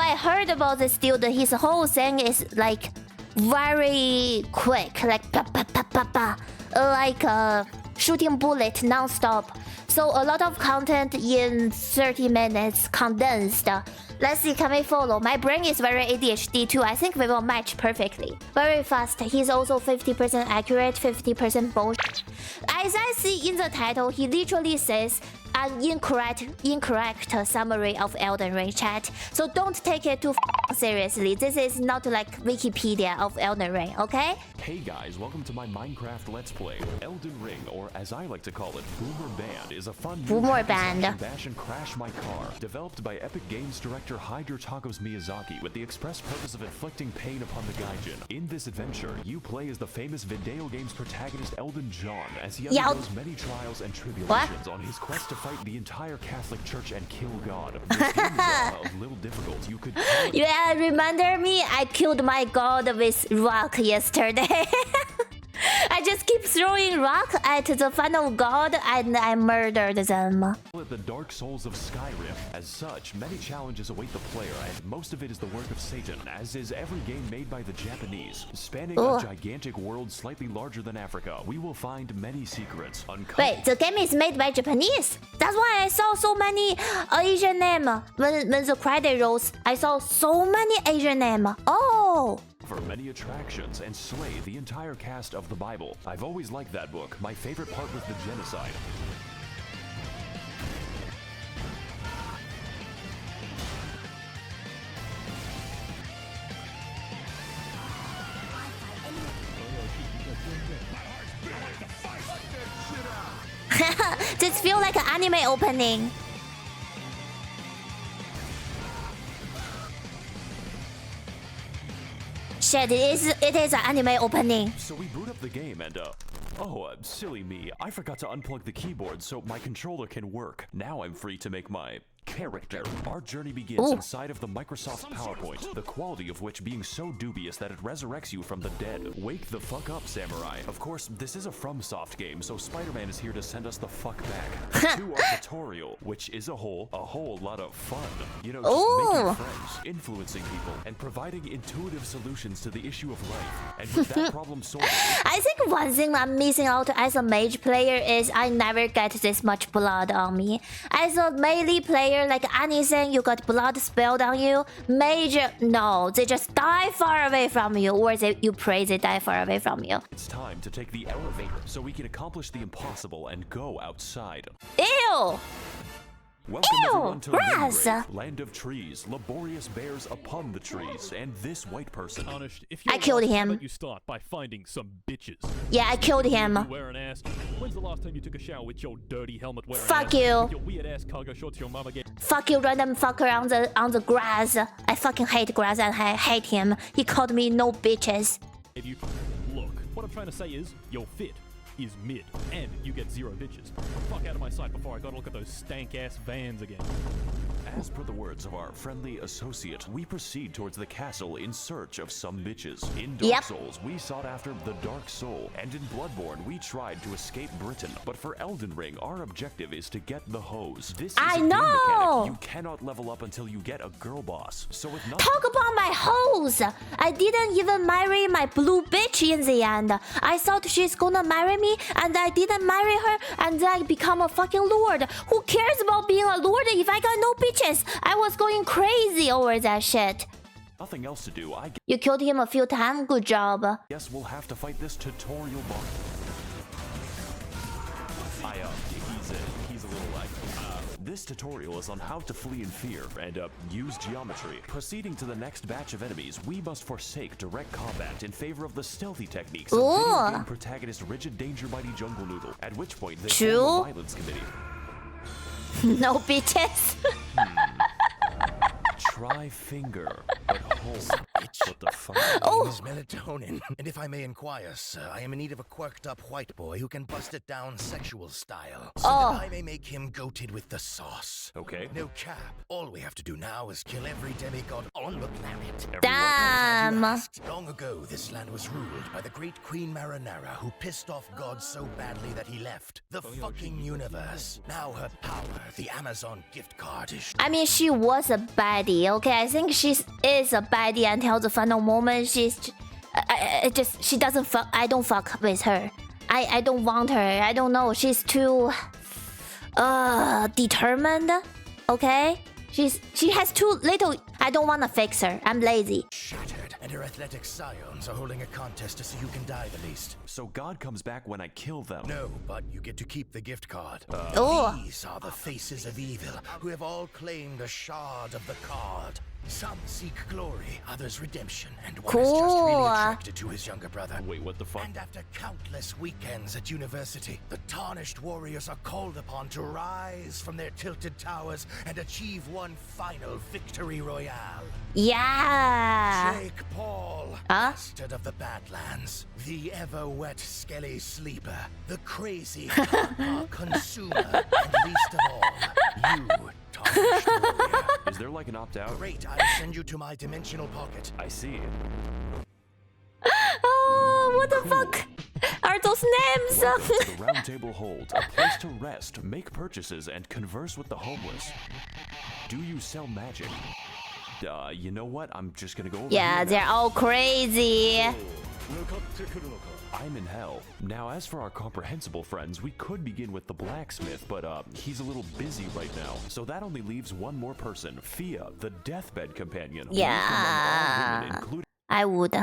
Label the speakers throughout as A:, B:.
A: I heard about this dude, his whole thing is like very quick, like pa pa pa pa pa, like shooting bullet non-stop. So a lot of content in 30 minutes condensed. Let's see, can we follow? My brain is very ADHD too. I think we will match perfectly. Very fast. He's also 50% accurate, 50% bullshit. As I see in the title, he literally says an incorrect summary of Elden Ring, chat. So don't take it too seriously. This is not like Wikipedia of Elden Ring, okay?
B: Hey guys, welcome to my Minecraft Let's Play. Elden Ring, or as I like to call it, Boomer Band, is a fun
A: Boomer Band
B: bash and crash my car, developed by Epic Games director Hideo Miyazaki with the express purpose of inflicting pain upon the Gaijin. In this adventure, you play as the famous video game's protagonist Elden John as he undergoes many trials and tribulations on his quest to fight the entire Catholic Church and kill God. This game is a little difficult. You could...
A: Yeah, remember me? I killed my god with rock yesterday. I just keep throwing rock at the final god and I murdered them.
B: The Dark Souls of Skyrim. As such, many challenges await the player, and most of it is the work of Satan, as is every game made by the Japanese. Spanning a gigantic world slightly larger than Africa, we will find many secrets.
A: Wait, the game is made by Japanese? That's why I saw so many Asian names. When the credit rolls, I saw so many Asian names. Oh!
B: For many attractions and slay the entire cast of the Bible. I've always liked that book. My favorite part was the genocide.
A: This feels like an anime opening. Shit, it is an anime opening.
B: So we boot up the game and silly me. I forgot to unplug the keyboard so my controller can work. Now I'm free to make my character. Our journey begins inside of the Microsoft PowerPoint, the quality of which being so dubious that it resurrects you from the dead. Wake the fuck up, samurai. Of course, this is a FromSoft game, so Spider-Man is here to send us the fuck back. To our tutorial, which is a whole lot of fun. You know, just making friends, influencing people, and providing intuitive solutions to the issue of life. And with that problem solved...
A: I think one thing I'm missing out as a mage player is I never get this much blood on me. As a melee player, like anything, you got blood spilled on you. Mage, no, they just die far away from you, or you pray they die far away from you.
B: It's time to take the elevator so we can accomplish the impossible and go outside.
A: Ew!
B: Welcome everyone to Limgrave, land of trees, laborious bears upon the trees, and this white person.
A: I killed him.
C: You start by finding some bitches.
A: Yeah, I killed him.
C: Wearing ass. When's the last time you took a shower with your dirty helmet wearing
A: Fuck
C: ass?
A: you.
C: With your weird ass cargo shorts your mama gave.
A: Fuck you, random fucker on the grass. I fucking hate grass and I hate him. He called me no bitches.
C: Look, what I'm trying to say is, you're fit. Is mid, and you get 0 bitches. Fuck out of my sight before I gotta look at those stank-ass vans again.
B: As per the words of our friendly associate, we proceed towards the castle in search of some bitches. In Dark Souls, we sought after the Dark Soul, and in Bloodborne, we tried to escape Britain. But for Elden Ring, our objective is to get the hose. This is a game mechanic. You cannot level up until you get a girl boss. So with
A: talk about my hose! I didn't even marry my blue bitch in the end. I thought she's gonna marry me, and I didn't marry her, and I become a fucking lord. Who cares about being a lord if I got no bitches? I was going crazy over that shit.
B: Nothing else to do.
A: You killed him a few times. Good job.
B: Guess we'll have to fight this tutorial boss. He's a little like... This tutorial is on how to flee in fear and use geometry. Proceeding to the next batch of enemies, we must forsake direct combat in favor of the stealthy techniques of video game protagonist Rigid Danger Mighty Jungle Noodle, at which point they form a violence committee.
A: No bitches.
B: Try finger, but hold. What the fuck?
D: My name is Melatonin, and if I may inquire, sir, I am in need of a quirked-up white boy who can bust it down sexual style, so that I may make him goated with the sauce.
B: Okay.
D: No cap. All we have to do now is kill every demigod on the planet.
A: Damn.
D: Long ago, this land was ruled by the great Queen Rennala, who pissed off God so badly that he left the fucking universe. Now her power, the Amazon gift card, is...
A: I mean, she was a baddie, baddie. Okay, I think she is a baddie until the final moment. She's she doesn't fuck. I don't fuck with her. I don't want her. I don't know. She's too determined. Okay, she has too little. I don't want to fix her. I'm lazy.
D: Shattered, and her athletic scions are holding a contest to see who can die the least.
B: So God comes back when I kill them.
D: No, but you get to keep the gift card.
A: Oh.
D: These are the faces of evil, who have all claimed a shard of the card. Some seek glory, others redemption, and one is just really attracted to his younger brother.
B: Wait, what the fuck?
D: And after countless weekends at university, the tarnished warriors are called upon to rise from their tilted towers and achieve one final victory royale.
A: Yeah.
D: Jake Paul,
A: Huh?
D: bastard of the Badlands, the ever-wet skelly sleeper, the crazy consumer, and least of all, you, tarnished warrior.
B: Is there like an opt-out?
D: Great, I'll send you to my dimensional pocket.
B: I see.
A: Oh, what the fuck are those names?
B: Welcome to the Round Table Hold, a place to rest, make purchases, and converse with the homeless. Do you sell magic? You know what? I'm just gonna go over
A: Yeah,
B: here
A: they're
B: now.
A: all crazy.
B: I'm in hell. Now, as for our comprehensible friends, we could begin with the blacksmith, but he's a little busy right now. So that only leaves one more person, Fia, the deathbed companion.
A: Yeah.
B: Among all women, including
A: I would.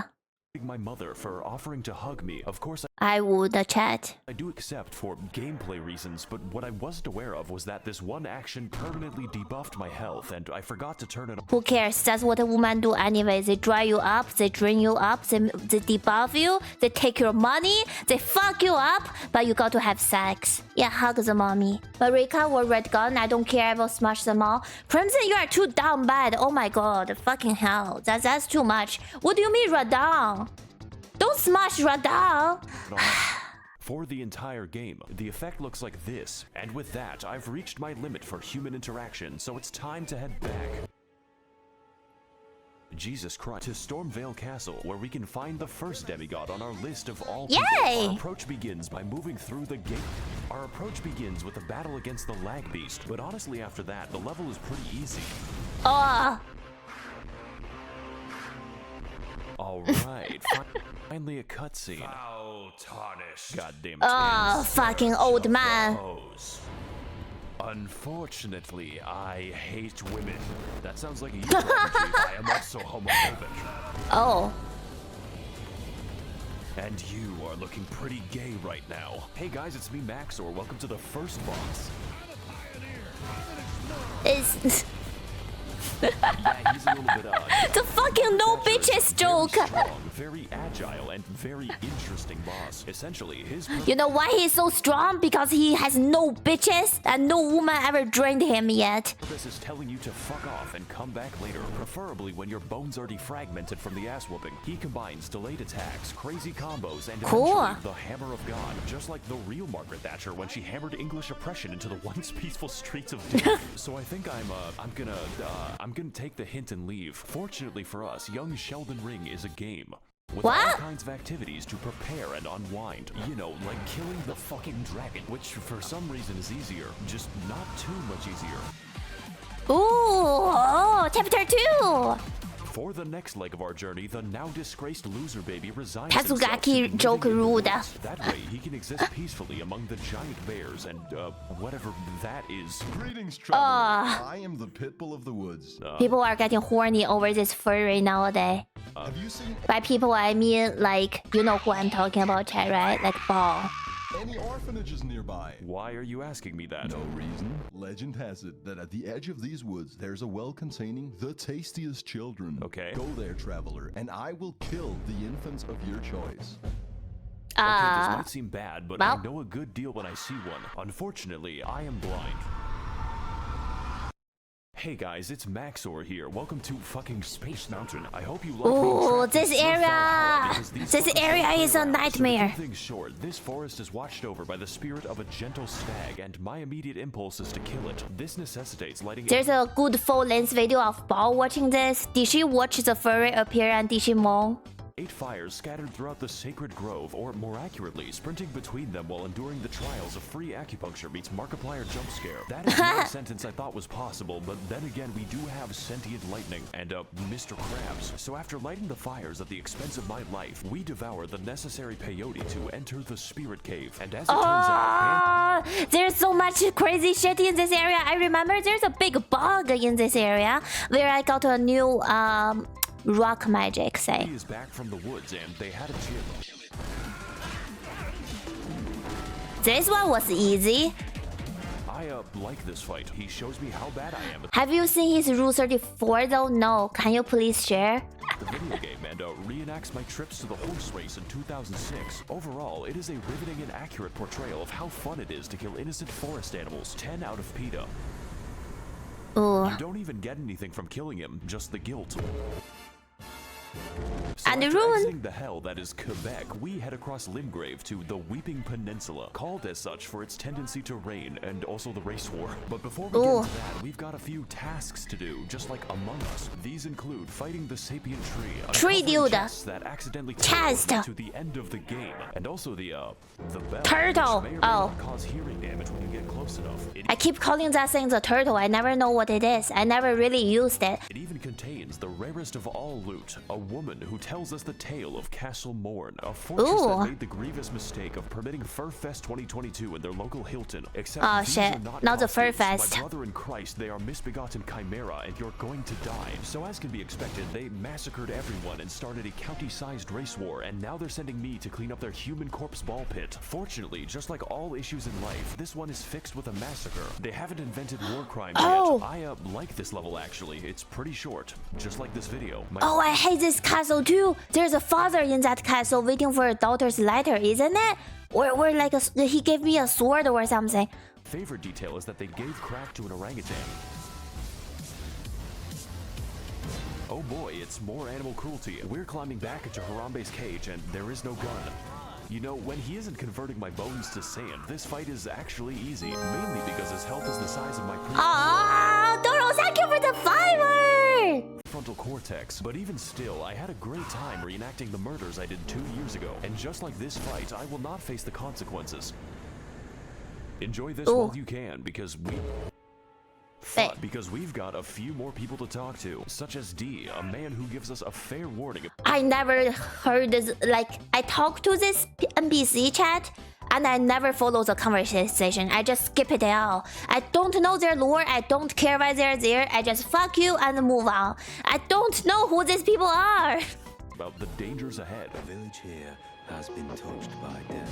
B: my mother, for offering to hug me. Of course,
A: I would chat.
B: I do accept for gameplay reasons, but what I wasn't aware of was that this one action permanently debuffed my health, and I forgot to turn it on.
A: Who cares? That's what a woman do anyway. They dry you up, they drain you up, they debuff you, they take your money, they fuck you up, but you got to have sex. Yeah, hug the mommy. Marika or Red Gun, I don't care, I will smash them all. Crimson, you are too down bad. Oh my god, fucking hell. That's too much. What do you mean, Radahn? Don't smash Radahn.
B: For the entire game, the effect looks like this, and with that, I've reached my limit for human interaction, so it's time to head back. Jesus Christ, to Stormveil Castle, where we can find the first demigod on our list of all people.
A: Yay!
B: Our approach begins by moving through the gate. Our approach begins with a battle against the lag beast, but honestly after that, the level is pretty easy.
A: Oh,
B: Alright, finally a cutscene. Foul tarnished. Goddamn
A: oh, fucking old man.
B: Unfortunately, I hate women. That sounds like a you problem, Chief. I am also homophobic.
A: Oh.
B: And you are looking pretty gay right now. Hey guys, it's me, Max0r. Welcome to the first boss.
A: It's
B: Yeah, he's a little bit
A: the fucking no bitches joke.
B: Very strong, very agile, and very interesting boss. Essentially, his
A: You know why he's so strong? Because he has no bitches and no woman ever drained him yet.
B: purpose is telling you to fuck off and come back later, preferably when your bones are defragmented from the ass whooping. He combines delayed attacks, crazy combos, and
A: Cool.
B: eventually the hammer of God, just like the real Margaret Thatcher when she hammered English oppression into the once peaceful streets of Doom. So I think I'm gonna take the hint and leave. Fortunately for us, young Sheldon Ring is a game with all
A: What?
B: kinds of activities to prepare and unwind. You know, like killing the fucking dragon, which for some reason is easier, just not too much easier.
A: Ooh, oh, chapter 2.
B: For the next leg of our journey, the now disgraced loser baby resigns himself
A: Tatsugaki
B: to
A: joke
B: living in the
A: rude.
B: woods. That way, he can exist peacefully among the giant bears and whatever that is.
E: Greetings, traveler. I am the pitbull of the woods.
A: People are getting horny over this furry nowadays.
E: Have you seen
A: By people, I mean like, you know who I'm talking about, Chad, right? Like ball.
E: any orphanages nearby?
B: Why are you asking me that?
E: No reason. Legend has it that at the edge of these woods, there's a well containing the tastiest children.
B: Okay.
E: Go there, traveler, and I will kill the infants of your choice.
B: Okay, this might seem bad, but
A: well.
B: I know a good deal when I see one. Unfortunately, I am blind. Hey guys, it's Max0r here. Welcome to fucking Space Mountain. I hope you like being
A: Ooh,
B: trapped in
A: this
B: Stormveil
A: area.
B: Hall, because these
A: This
B: fuckers
A: area
B: don't play
A: is a
B: around.
A: nightmare.
B: So to keep things short, this forest is watched over by the spirit of a gentle stag, and my immediate impulse is to kill it. This necessitates lighting
A: There's a good full length video of Bao watching this. Did she watch the furry appear and did she moan?
B: 8 fires scattered throughout the sacred grove, or more accurately, sprinting between them while enduring the trials of free acupuncture meets Markiplier jump scare. That is not a sentence I thought was possible, but then again, we do have sentient lightning and Mr. Krabs. So after lighting the fires at the expense of my life, we devour the necessary peyote to enter the spirit cave. And as it turns out,
A: there's so much crazy shit in this area. I remember there's a big bug in this area where I got a new rock magic, say.
B: he is back from the woods and they had a gym.
A: This one was easy.
B: I like this fight. He shows me how bad I am at
A: Have you seen his Rule 34 though? No. Can you please share?
B: the video game and reenacts my trips to the horse race in 2006. Overall, it is a riveting and accurate portrayal of how fun it is to kill innocent forest animals. 10 out of PETA.
A: Ooh.
B: You don't even get anything from killing him, just the guilt. So
A: And the
B: after
A: ruin.
B: exiting the hell that is Quebec, we head across Limgrave to the Weeping Peninsula, called as such for its tendency to rain and also the race war. But before we get into that, we've got a few tasks to do, just like Among Us. These include fighting the sapient tree,
A: Tree
B: uncovering
A: dude.
B: chests that accidentally
A: Chest.
B: teleport you to the end of the game, and also the bell,
A: Turtle.
B: which may or may
A: Oh.
B: not cause hearing damage when you get close enough.
A: I keep calling that thing the turtle. I never know what it is. I never really used it.
B: It even contains the rarest of all loot, a woman who tells us the tale of Castle Morn, a fortress
A: Ooh.
B: that made the grievous mistake of permitting Furfest 2022 in their local Hilton. Except
A: Oh,
B: these
A: shit.
B: are not
A: Not the
B: costumes.
A: Furfest.
B: My brother in Christ, they are misbegotten chimera, and you're going to die. So as can be expected, they massacred everyone and started a county-sized race war, and now they're sending me to clean up their human corpse ball pit. Fortunately, just like all issues in life, this one is fixed with a massacre. They haven't invented war crimes
A: Oh.
B: yet. I like this level actually. It's pretty short, just like this video. My
A: Oh, I hate this castle too. There's a father in that castle waiting for a daughter's letter, isn't it? Or like he gave me a sword or something.
B: favorite detail is that they gave crack to an orangutan. Oh boy, it's more animal cruelty. We're climbing back into Harambe's cage and there is no gun. You know, when he isn't converting my bones to sand, this fight is actually easy, mainly because his health is the size of my
A: Oh, Doro, thank you for the fiver!
B: prefrontal cortex. But even still, I had a great time reenacting the murders I did 2 years ago. And just like this fight, I will not face the consequences. Enjoy this
A: Ooh.
B: while you can, because we've got a few more people to talk to, such as D, a man who gives us a fair warning.
A: I never heard this, like, I talk to this NPC chat, and I never follow the conversation. I just skip it out. I don't know their lore, I don't care why they're there, I just fuck you and move on. I don't know who these people are.
B: About the dangers ahead.
F: The village here has been touched by death.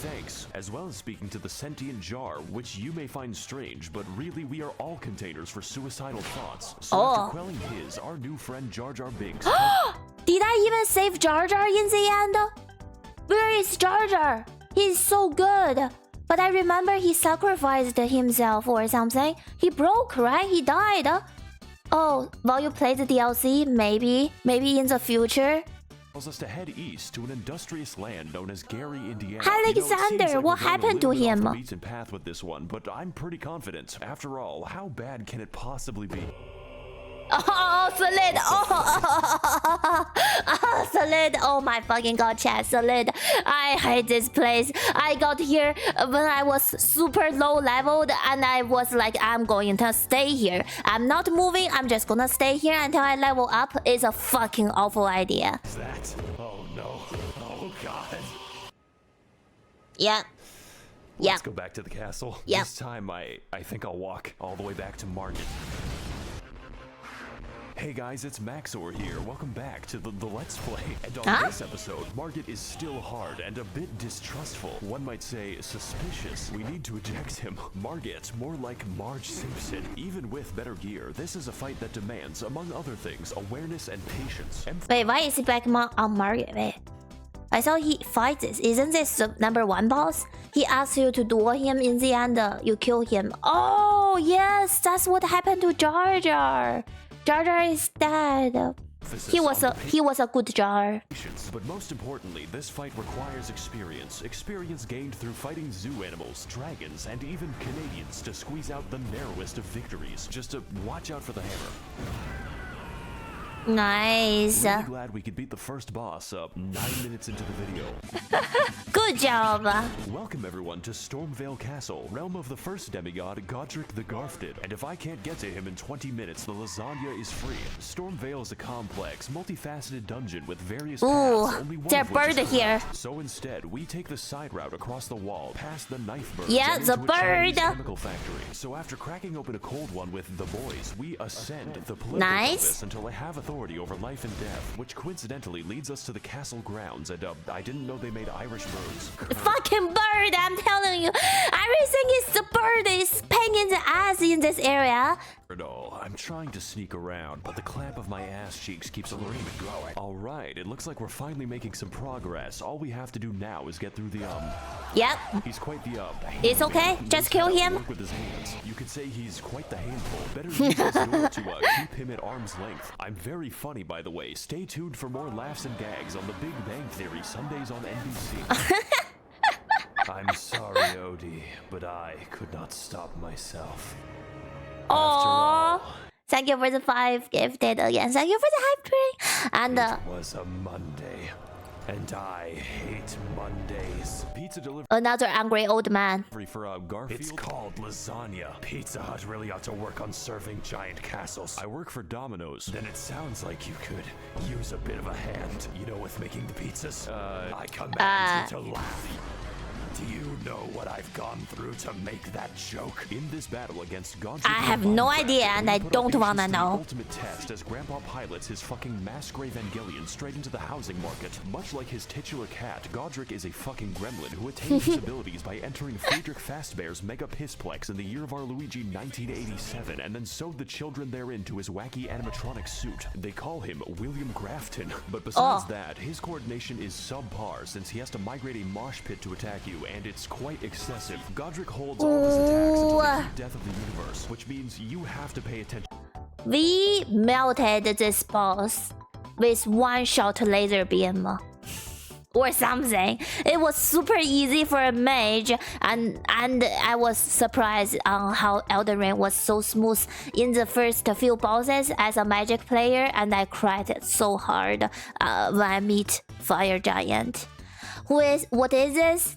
B: Thanks, as well as speaking to the sentient jar, which you may find strange, but really we are all containers for suicidal thoughts. So after quelling his, our new friend Jar Jar Binks.
A: Did I even save Jar Jar in the end? Where is Jar Jar? He's so good. But I remember he sacrificed himself or something. He broke, right? He died. Oh, while you play the DLC, maybe in the future.
B: Tells us to head east to an industrious land known as Gary, Indiana.
A: Alexander, what happened to him?
B: Off the beaten path with this one, but I'm pretty confident. After all, how bad can it possibly be?
A: Oh, Solid! Oh, Solid! Oh my fucking god, chat, Solid! I hate this place. I got here when I was super low leveled, and I was like, I'm going to stay here. I'm not moving. I'm just gonna stay here until I level up. It's a fucking awful idea.
B: Is that? Oh no! Oh god!
A: Yeah.
B: Let's go back to the castle.
A: Yep.
B: This time, I think I'll walk all the way back to Margit. Hey guys, it's Max0r here. Welcome back to the Let's Play. And on this episode, Margit is still hard and a bit distrustful. One might say suspicious. We need to eject him. Margit, more like Marge Simpson. Even with better gear, this is a fight that demands, among other things, awareness and patience.
A: Wait, why is he back on Margit? Wait. I thought he fights this. Isn't this the #1 boss? He asks you to duel him in the end. You kill him. Oh, yes, that's what happened to Jar Jar. Jar Jar is dead. He was a good Jar.
B: But most importantly, this fight requires experience. Experience gained through fighting zoo animals, dragons, and even Canadians to squeeze out the narrowest of victories. Just to watch out for the hammer.
A: Nice.
B: Really glad we could beat the first boss 9 minutes into the video.
A: Good job.
B: Welcome everyone to Stormveil Castle, realm of the first demigod, Godrick the Grafted. And if I can't get to him in 20 minutes, the lasagna is free. Stormveil is a complex, multifaceted dungeon with various paths, only one
A: there's
B: of
A: a
B: which
A: bird
B: is
A: here.
B: correct. So instead, we take the side route across the wall, past the knife birds,
A: Yeah,
B: and
A: the
B: into a Chinese
A: bird.
B: chemical factory. So after cracking open a cold one with the boys, we ascend the political
A: Nice.
B: compass until I have authority over life and death, which coincidentally leads us to the castle grounds. And I didn't know they made Irish birds.
A: Fucking bird, I'm telling you. Everything is the bird is pain in the ass in this area.
B: I'm trying to sneak around, but the clamp of my ass cheeks keeps alerting me growing. Alright, it looks like we're finally making some progress. All we have to do now is get through the
A: Yep.
B: He's quite the
A: It's okay. Just kill him.
B: Work with his hands. You could say he's quite the handful. Better use his door to keep him at arm's length. I'm very funny, by the way. Stay tuned for more laughs and gags on The Big Bang Theory, Sundays on NBC. I'm sorry, Odie, but I could not stop myself.
A: Oh, thank you for the 5 gifted again. Thank you for the hype train. And
B: It was a Monday, and I hate Mondays. Pizza delivery
A: another angry old man.
B: for Garfield. It's called lasagna. Pizza Hut really ought to work on serving giant castles. I work for Domino's. Then it sounds like you could use a bit of a hand, you know, with making the pizzas. I command you to laugh. Do you know what I've gone through to make that joke? In this battle against Godrick,
A: I have no idea, and I don't wanna know.
B: Ultimate test as Grandpa pilots his fucking Max0r Evangelion straight into the housing market. Much like his titular cat, Godrick is a fucking gremlin who attained his abilities by entering Friedrich Fastbear's Mega Pissplex in the year of our Luigi 1987, and then sewed the children therein to his wacky animatronic suit. They call him William Grafton, but besides that, his coordination is subpar since he has to migrate a mosh pit to attack you, and it's quite excessive. Godrick holds all of his attacks until the great death of the universe, which means you have to pay attention.
A: We melted this boss with one-shot laser beam. Or something. It was super easy for a mage, and I was surprised on how Elden Ring was so smooth in the first few bosses as a magic player, and I cried so hard when I meet Fire Giant. What is this?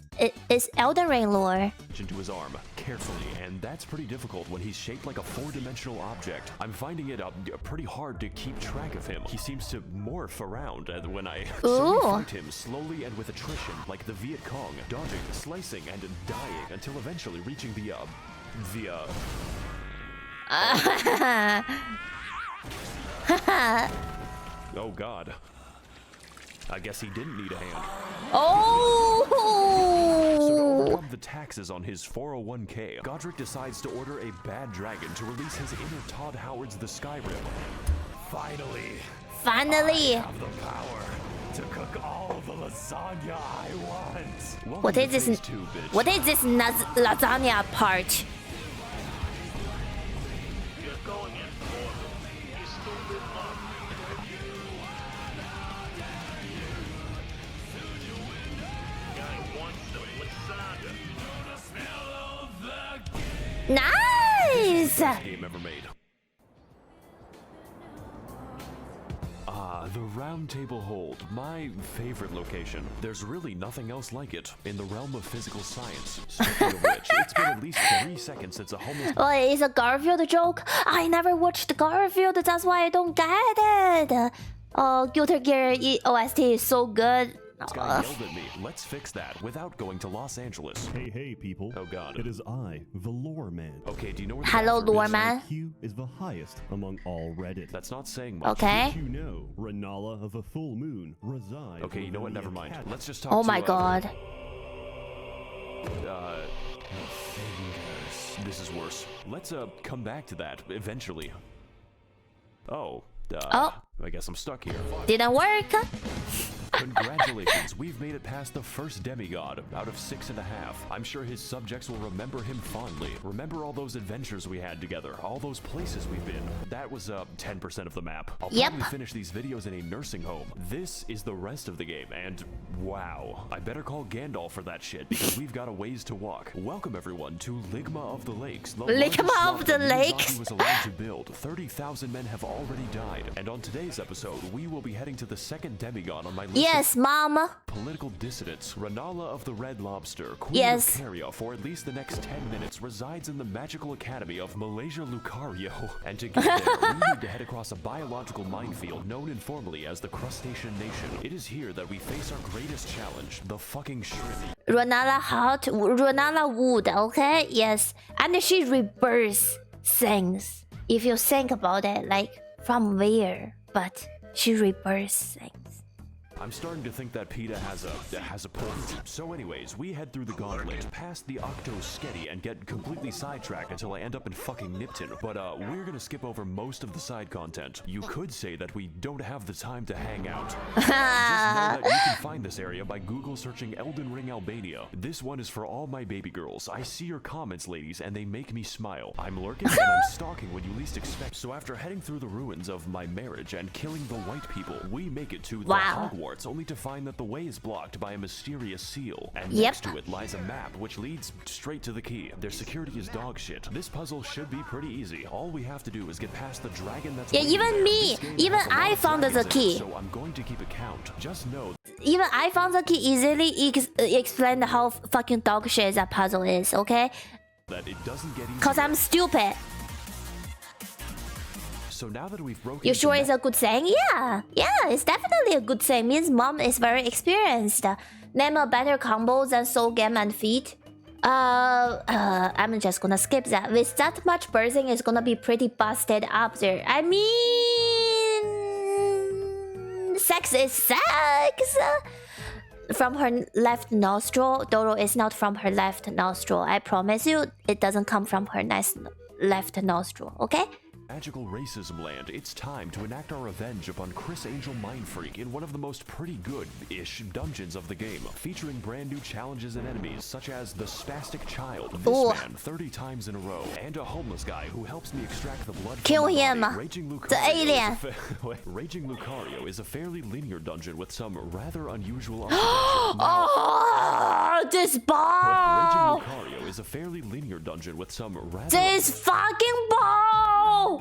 A: It's Elden Ring lore.
B: To his arm carefully, and that's pretty difficult when he's shaped like a 4-dimensional object. I'm finding it pretty hard to keep track of him. He seems to morph around when I fight him slowly and with attrition, like the Viet Cong, dodging, slicing, and dying until eventually reaching the oh God. I guess he didn't need a hand.
A: Oh!
B: So to overcome the taxes on his 401k, Godrick decides to order a bad dragon to release his inner Todd Howard's The Skyrim. Finally! I have the power to cook all the lasagna I want.
A: What is this? What is this lasagna part? Nice!
B: Game ever made. The Round Table Hold, my favorite location. There's really nothing else like it in the realm of physical science. Speaking of which, it's been at least 3 seconds since a homeless...
A: Well, it's a Garfield joke. I never watched Garfield, that's why I don't get it. Oh, Guilty Gear OST is so good.
B: This guy yelled at me. Let's fix that without going to Los Angeles.
G: Hey, people.
B: Oh, God.
G: It is I, the Lore Man.
B: Okay, do you know where the
A: Hello,
B: bathroom
A: Lore
B: is?
A: Man.
G: IQ is the highest among all Reddit.
B: That's not saying much.
A: Okay.
G: You know, Rennala of a full moon resides.
B: Okay, you know what?
G: within the
B: Never mind.
G: academy.
B: Let's just talk
A: Oh
B: to,
A: my god.
B: This is worse. Let's come back to that eventually. Oh.
A: Oh.
B: I guess I'm stuck here.
A: Didn't work.
B: Congratulations, we've made it past the first demigod out of 6.5. I'm sure his subjects will remember him fondly. Remember all those adventures we had together, all those places we've been. That was 10% of the map. I'll probably finish these videos in a nursing home. This is the rest of the game, and wow, I better call Gandalf for that shit because we've got a ways to walk. Welcome everyone to Ligma of the Lakes.
A: Ligma of the Lakes
B: was allowed to build. 30,000 men have already died, and on today's episode, we will be heading to the second demigod on my list.
A: Yes, Mom.
B: Political dissidents. Rennala of the Red Lobster, Queen of Caria for at least the next 10 minutes, resides in the magical academy of Malaysia Lucario. And to get there, we need to head across a biological minefield known informally as the Crustacean Nation. It is here that we face our greatest challenge, the fucking shrimp.
A: Rennala heart, Rennala wood, okay? Yes. And she rebirths things. If you think about it, like, from where? But she rebirths things.
B: I'm starting to think that PETA has a point. So anyways, we head through the gauntlet, past the Octo Sketty, and get completely sidetracked until I end up in fucking Nipton. But we're gonna skip over most of the side content. You could say that we don't have the time to hang out. Just know that you can find this area by Google searching Elden Ring Albania. This one is for all my baby girls. I see your comments, ladies, and they make me smile. I'm lurking and I'm stalking when you least expect. So after heading through the ruins of my marriage and killing the white people, we make it to the Hogwarts. Only to find that the way is blocked by a mysterious seal, and next to it lies a map which leads straight to the key. Their security is dog shit. This puzzle should be pretty easy. All we have to do is get past the dragon that's
A: even me, even I found the key.
B: So I'm going to keep a count. Just know.
A: Even I found the key easily explain how fucking dog shit that puzzle is, okay?
B: That it doesn't get easy.
A: Cause I'm stupid.
B: So now that we've broken,
A: you sure it's a good thing? Yeah, it's definitely a good thing. Means Mom is very experienced. Name a better combo than Soul Game and Feet. I'm just gonna skip that. With that much birthing, it's gonna be pretty busted up there. I mean, sex is sex. From her left nostril. Doro is not from her left nostril. I promise you, it doesn't come from her left nostril. Okay?
B: Magical racism land, it's time to enact our revenge upon Chris Angel Mindfreak in one of the most pretty good-ish dungeons of the game, featuring brand new challenges and enemies such as the Spastic Child, this man 30 times in a row, and a homeless guy who helps me extract the blood
A: Kill
B: from
A: him!
B: The
A: alien!
B: Raging Lucario is a fairly linear dungeon with some rather unusual
A: Oh, this ball!
B: Raging Lucario is a fairly linear dungeon with some rather...
A: This fucking ball!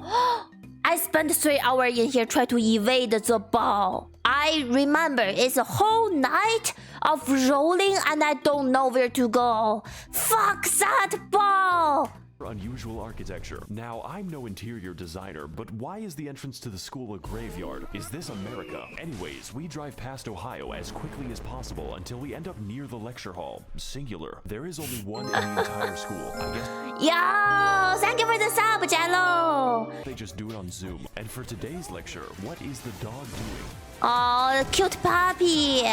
A: I spent 3 hours in here trying to evade the ball. I remember it's a whole night of rolling and I don't know where to go. Fuck that ball!
B: Unusual architecture. Now, I'm no interior designer, but why is the entrance to the school a graveyard? Is this America? Anyways, we drive past Ohio as quickly as possible until we end up near the lecture hall. Singular. There is only one in the entire school. I guess...
A: Yo! Thank you for the sub, Jello!
B: They just do it on Zoom. And for today's lecture, what is the dog doing?
A: Oh, cute puppy!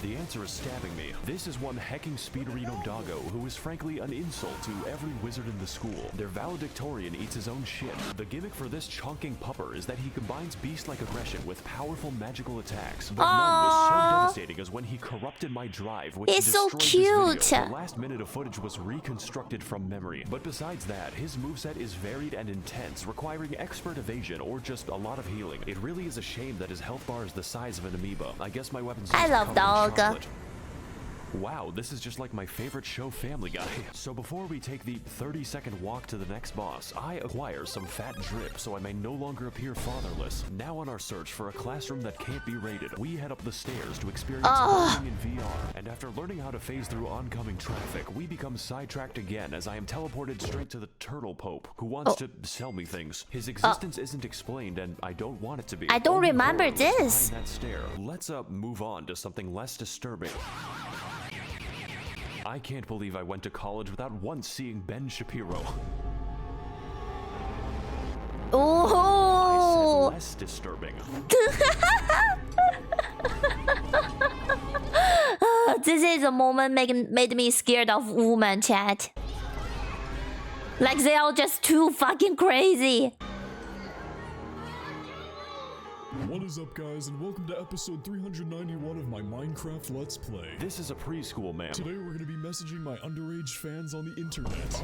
B: The answer is stabbing me. This is one hecking speederino doggo who is frankly an insult to every wizard in the school. Their valedictorian eats his own shit. The gimmick for this chonking pupper is that he combines beast-like aggression with powerful magical attacks. But none was so devastating as when he corrupted my drive, which destroyed this video. The last minute of footage was reconstructed from memory. But besides that, his moveset is varied and intense, requiring expert evasion or just a lot of healing. It really is a shame that his health bar is the size of an amoeba. I guess my weapons...
A: I love dog.
B: Wow, this is just like my favorite show, Family Guy. So before we take the 30-second walk to the next boss, I acquire some fat drip so I may no longer appear fatherless. Now on our search for a classroom that can't be raided, we head up the stairs to experience learning in VR. And after learning how to phase through oncoming traffic, we become sidetracked again as I am teleported straight to the Turtle Pope, who wants to sell me things. His existence isn't explained, and I don't want it to be.
A: I don't remember this.
B: That stare. Let's move on to something less disturbing. I can't believe I went to college without once seeing Ben Shapiro.
A: Oh!
B: Less disturbing.
A: This is a moment made me scared of women, chat. Like they are just too fucking crazy.
H: What is up, guys, and welcome to episode 391 of my Minecraft Let's Play.
B: This is a preschool, ma'am.
H: Today we're going to be messaging my underage fans on the internet.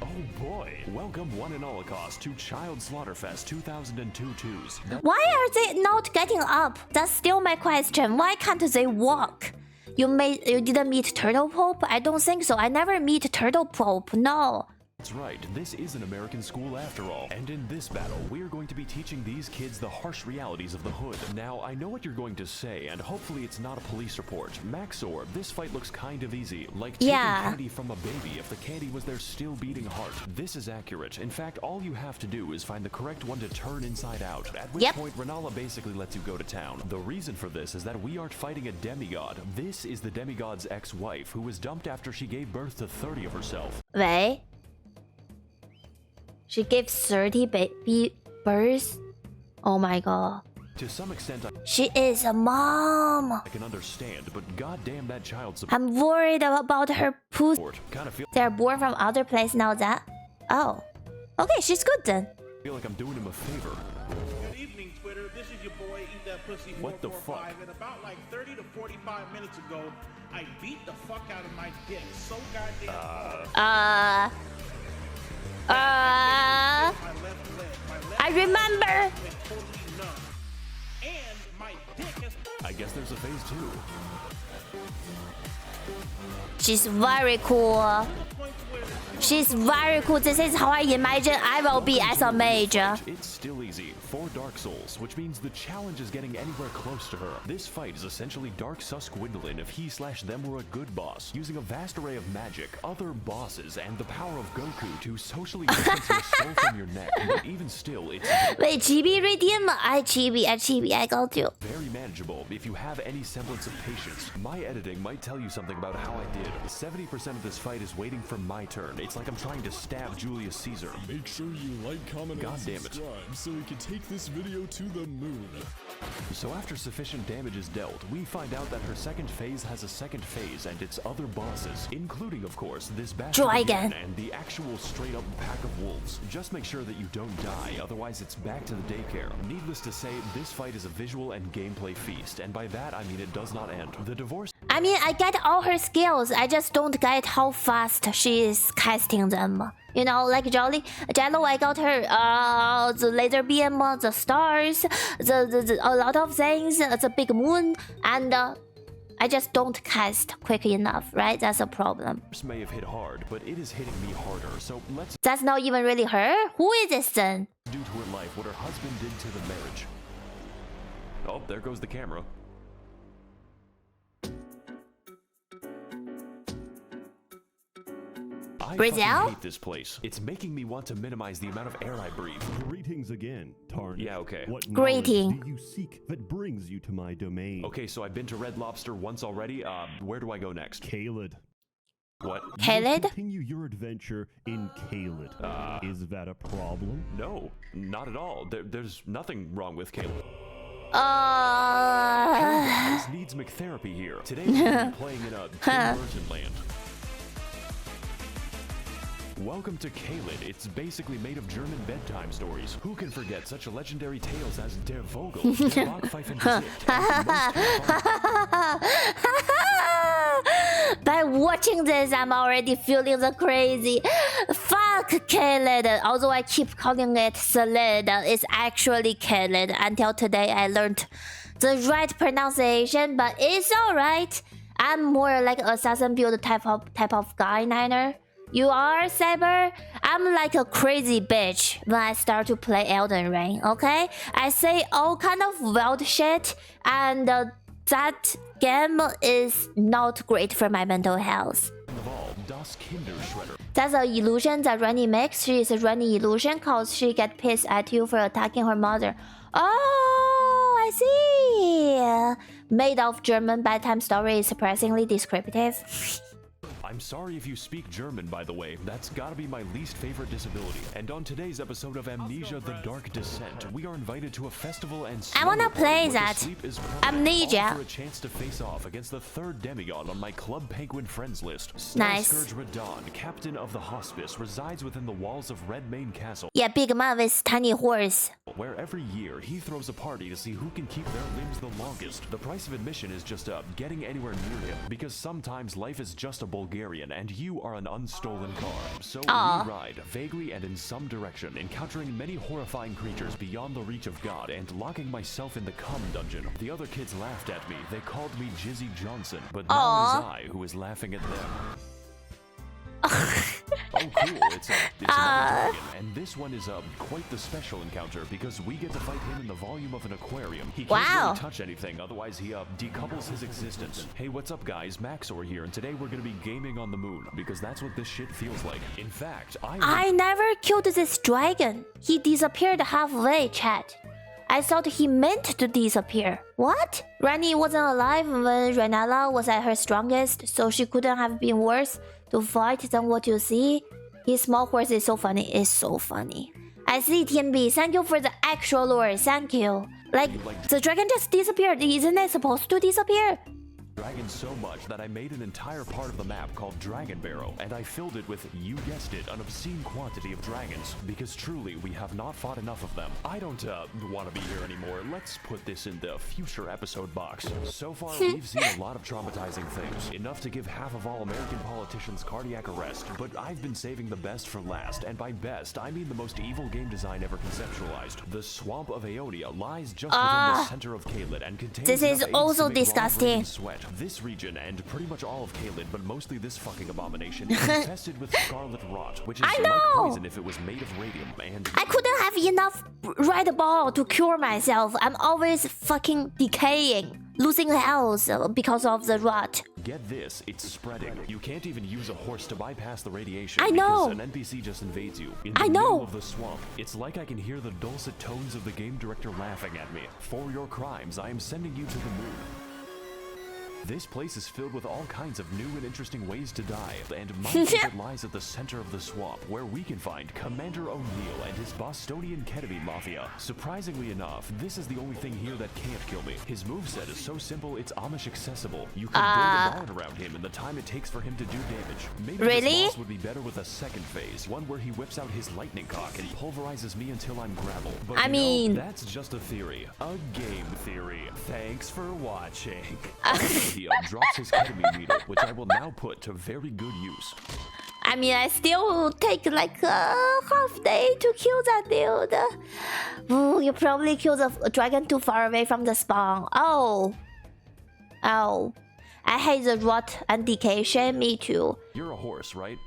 B: Oh boy. Welcome one and all cost to Child Slaughterfest 2002-2s.
A: Why are they not getting up? That's still my question. Why can't they walk? You didn't meet Turtle Pope? I don't think so. I never meet Turtle Pope. No.
B: That's right, this is an American school after all. And in this battle, we're going to be teaching these kids the harsh realities of the hood. Now, I know what you're going to say, and hopefully it's not a police report. Max0r, this fight looks kind of easy. Like taking candy from a baby if the candy was their still beating heart. This is accurate. In fact, all you have to do is find the correct one to turn inside out. At which point, Rennala basically lets you go to town. The reason for this is that we aren't fighting a demigod. This is the demigod's ex-wife, who was dumped after she gave birth to 30 of herself.
A: Wait. She gave 30 baby births? Oh my god.
B: To some extent,
A: she is a mom.
B: I can understand, but goddamn that child's
A: I'm worried about her poo. They're born from other place now that. Oh. Okay, she's good then.
B: I feel like I'm doing him a favor.
I: Good evening, Twitter. This is your boy, Eat That Pussy 445.
B: What the fuck?
I: And about like 30 to 45 minutes ago, I beat the fuck out of my dick so goddamn
A: I remember.
B: I guess there's a phase 2.
A: She's very cool. She's very cool. This is how I imagine I will be as a mage.
B: It's still easy for Dark Souls, which means the challenge is getting anywhere close to her. This fight is essentially Dark Susquindlin if he/them were a good boss, using a vast array of magic, other bosses, and the power of Goku to socially distance your soul from your neck. But even still, it's
A: wait, GB redeem? I got you.
B: Very manageable if you have any semblance of patience. My editing might tell you something about how I did. 70% of this fight is waiting for my turn. It's like I'm trying to stab Julius Caesar.
H: Make sure you like, comment, and subscribe so we can take this video to the moon.
B: So after sufficient damage is dealt, we find out that her second phase has a second phase and its other bosses, including, of course, this dragon and the actual straight-up pack of wolves. Just make sure that you don't die, otherwise it's back to the daycare. Needless to say, this fight is a visual and gameplay feast, and by that I mean it does not end. The divorce...
A: I mean, I get all her skills, I just don't get how fast she is casting them. You know, like Jello, I got her the laser beam, the stars, a lot of things, the big moon, and I just don't cast quick enough, right? That's a problem.
B: This may have hit hard, but it is hitting me harder, so let's...
A: That's not even really her? Who is this then?
B: ...do to her life what her husband did to the marriage. Oh, there goes the camera. I hate this place. It's making me want to minimize the amount of air I breathe.
G: Greetings again, Tarn.
B: Yeah, okay.
G: What
A: greeting
G: do you seek that brings you to my domain?
B: Okay, so I've been to Red Lobster once already. Where do I go next?
G: Caelid.
B: What?
A: Caelid?
G: Continue your adventure in Caelid. Is that a problem?
B: No, not at all. There's nothing wrong with Caelid. This needs McTherapy here. Today we're playing in a Tim Burton land. Welcome to Caelid. It's basically made of German bedtime stories. Who can forget such legendary tales as Der Vogel, Der Lockpfeifen
A: By watching this, I'm already feeling the crazy. Fuck Caelid. Although I keep calling it Caelid, it's actually Caelid. Until today, I learned the right pronunciation, but it's alright. I'm more like assassin build type of guy, Niner. You are, Saber? I'm like a crazy bitch when I start to play Elden Ring, okay? I say all kind of wild shit, and that game is not great for my mental health. That's an illusion that Rennie makes. She is a Rennie illusion because she gets pissed at you for attacking her mother. Oh, I see. Made of German bedtime story is surprisingly descriptive.
B: I'm sorry if you speak German, by the way. That's gotta be my least favorite disability. And on today's episode of Amnesia: The Dark Descent, we are invited to a festival and
A: I wanna play that. Amnesia.
B: For a chance to face off against the third demigod on my Club Penguin friends list.
A: Nice.
B: Starscourge Radahn, captain of the hospice, resides within the walls of Redmane Castle.
A: Yeah, big man with tiny horse.
B: where every year he throws a party to see who can keep their limbs the longest. The price of admission is just getting anywhere near him, because sometimes life is just a Bulgarian and you are an unstolen car. So we ride vaguely and in some direction, encountering many horrifying creatures beyond the reach of God and locking myself in the cum dungeon. The other kids laughed at me. They called me Jizzy Johnson, but now it is I who is laughing at them. Oh, cool. It's another dragon, and this one is quite the special encounter because we get to fight him in the volume of an aquarium. He can't really touch anything, otherwise he decouples his existence. Hey, what's up guys, Max0r here, and today we're gonna be gaming on the moon because that's what this shit feels like. In fact, I
A: never killed this dragon. He disappeared halfway, chat. I thought he meant to disappear. What? Rani wasn't alive when Rennala was at her strongest, so she couldn't have been worse to fight than what you see. His small horse is so funny. It's so funny. I see, TMB. Thank you for the actual lore. Thank you. Like, the dragon just disappeared. Isn't it supposed to disappear?
B: Dragons so much that I made an entire part of the map called Dragon Barrow, and I filled it with, you guessed it, an obscene quantity of dragons, because truly we have not fought enough of them. I don't want to be here anymore. Let's put this in the future episode box. So far we've seen a lot of traumatizing things, enough to give half of all American politicians cardiac arrest, but I've been saving the best for last, and by best I mean the most evil game design ever conceptualized. The Swamp of Aeonia lies just within the center of Caelid and contains
A: this is also disgusting.
B: Sweat. This region and pretty much all of Caelid, but mostly this fucking abomination, is infested with scarlet rot, which is like poison if it was made of radium. And
A: I couldn't have enough red ball to cure myself. I'm always fucking decaying, losing health because of the rot.
B: Get this, it's spreading. You can't even use a horse to bypass the radiation.
A: I know.
B: Because an NPC just invades you in the middle of the swamp. It's like I can hear the dulcet tones of the game director laughing at me. For your crimes, I am sending you to the moon. This place is filled with all kinds of new and interesting ways to die, and my favorite lies at the center of the swamp, where we can find Commander O'Neill and his Bostonian ketamine mafia. Surprisingly enough, this is the only thing here that can't kill me. His moveset is so simple, it's Amish accessible. You can build a bard around him in the time it takes for him to do damage. Maybe this boss would be better with a second phase, one where he whips out his lightning cock and pulverizes me until I'm gravel. But
A: I mean,
B: that's just a theory. A game theory. Thanks for watching. He drops his ketamine needle, which I will now put to very good use.
A: I mean, I still take like a half day to kill that dude. Ooh, you probably killed the dragon too far away from the spawn. Oh. I hate the rot and decay. Me too.
B: You're a horse, right?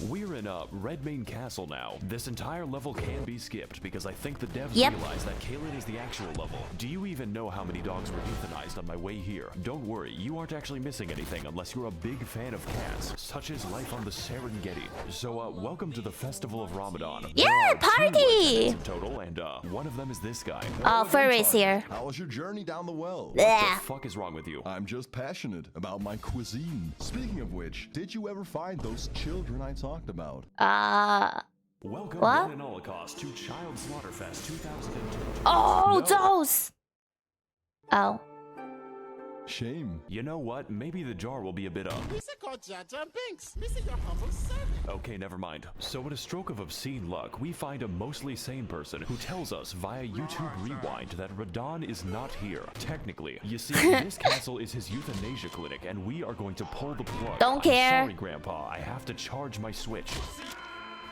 B: We're in Redmane Castle now. This entire level can be skipped because I think the devs realize that Caelid is the actual level. Do you even know how many dogs were euthanized on my way here? Don't worry, you aren't actually missing anything unless you're a big fan of cats, such as life on the Serengeti. So welcome to the Festival of Ramadan.
A: Yeah, party!
B: In total, and one of them is this guy.
A: Furry's here.
E: How was your journey down the well?
B: What the fuck is wrong with you?
E: I'm just passionate about my cuisine. Speaking of which, did you ever find those children I talked about?
B: Welcome one and Holocaust to Child Slaughterfest 2002.
A: Oh, those! Oh.
E: Shame.
B: You know what? Maybe the jar will be a bit Okay, never mind. So in a stroke of obscene luck, we find a mostly sane person who tells us via YouTube Rewind that Radahn is not here. Technically, you see, this castle is his euthanasia clinic, and we are going to pull the plug.
A: Don't care.
B: Sorry, Grandpa. I have to charge my Switch.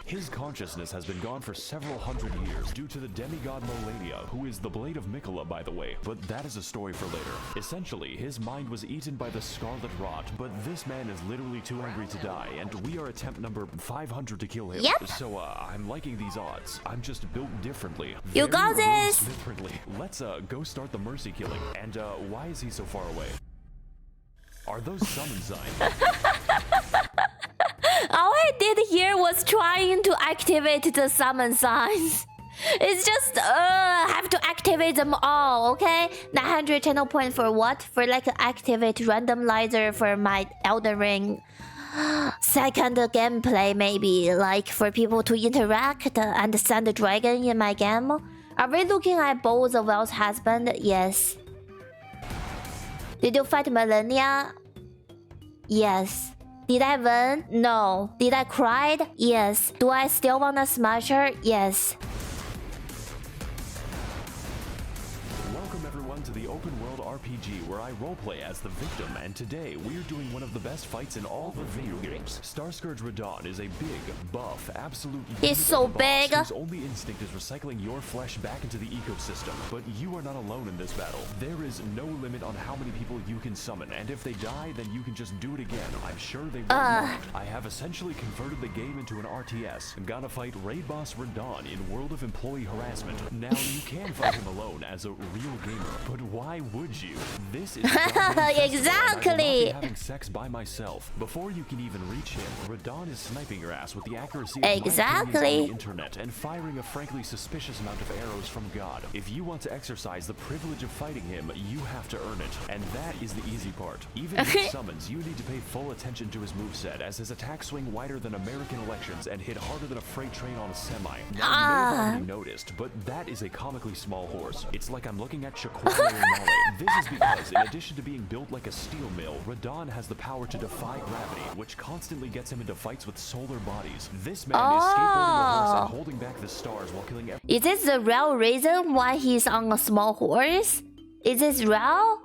B: His consciousness has been gone for several hundred years due to the demigod Malenia, who is the Blade of Mikola, by the way, but that is a story for later. Essentially, his mind was eaten by the Scarlet Rot, but this man is literally too angry to die, and we are attempt number 500 to kill him.
A: Yep.
B: So, I'm liking these odds. I'm just built differently.
A: You got this!
B: Differently. Let's, go start the mercy killing. And, why is he so far away? Are those summon signs?
A: All I did here was trying to activate the summon signs. It's just, have to activate them all, okay? 900 channel point for what? For like activate randomizer for my Elden Ring second gameplay, maybe. Like for people to interact and send the dragon in my game. Are we looking at Bo the Whale's husband? Yes. Did you fight Liurnia? Yes. Did I win? No. Did I cry? Yes. Do I still wanna smash her? Yes.
B: RPG where I roleplay as the victim, and today we're doing one of the best fights in all the video games. Starscourge Radahn is a big, buff, absolute
A: He's so big.
B: whose only instinct is recycling your flesh back into the ecosystem. But you are not alone in this battle. There is no limit on how many people you can summon, and if they die, then you can just do it again. I'm sure they won't mind. I have essentially converted the game into an RTS. Gotta fight Raid Boss Radahn in World of Employee Harassment. Now, you can fight him alone as a real gamer, but why would you? This is
A: exactly.
B: having sex by myself. Before you can even reach him, Radahn is sniping your ass with the accuracy of
A: exactly
B: on the internet and firing a frankly suspicious amount of arrows from God. If you want to exercise the privilege of fighting him, you have to earn it, and that is the easy part. Even with summons, you need to pay full attention to his moveset, as his attacks swing wider than American elections and hit harder than a freight train on a semi. Now, you may have already noticed, but that is a comically small horse. It's like I'm looking at Rennala. This is because, in addition to being built like a steel mill, Radahn has the power to defy gravity, which constantly gets him into fights with solar bodies. This man is skateboarding a horse and holding back the stars while killing everyone.
A: Is this the real reason why he's on a small horse? Is this real?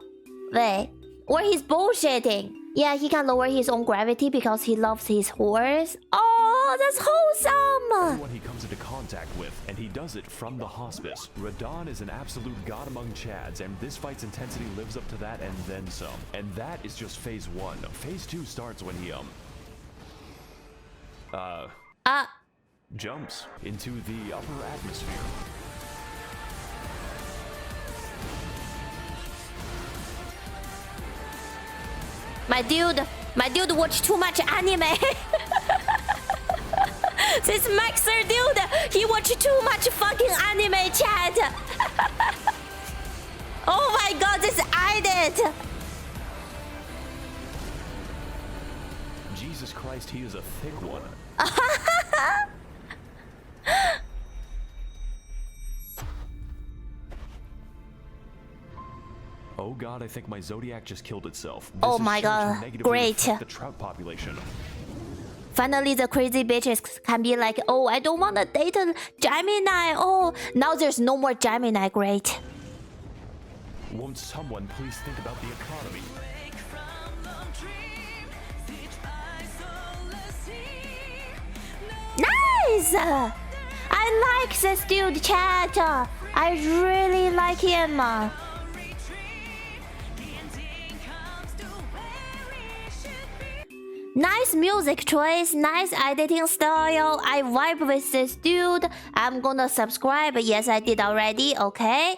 A: Wait, or he's bullshitting? Yeah, he can lower his own gravity because he loves his horse. Oh, that's wholesome!
B: Everyone he comes into contact with, and he does it from the hospice. Radahn is an absolute god among Chads, and this fight's intensity lives up to that and then some. And that is just phase 1. Phase 2 starts when he jumps into the upper atmosphere.
A: My dude watched too much anime. This Max0r dude, he watched too much fucking anime, chat. Oh my god, this edit.
B: Jesus Christ, he is a thick one. Oh god, I think my Zodiac just killed itself. This
A: Oh
B: is
A: my
B: sure to
A: god,
B: negatively
A: great.
B: affect the trout population.
A: Finally, the crazy bitches can be like, oh, I don't want to date a Gemini. Oh, now there's no more Gemini. Great.
B: Won't someone please think about the economy?
A: Nice! I like this dude, chat. I really like him. Nice music choice, nice editing style. I vibe with this dude. I'm gonna subscribe. Yes, I did already. Okay.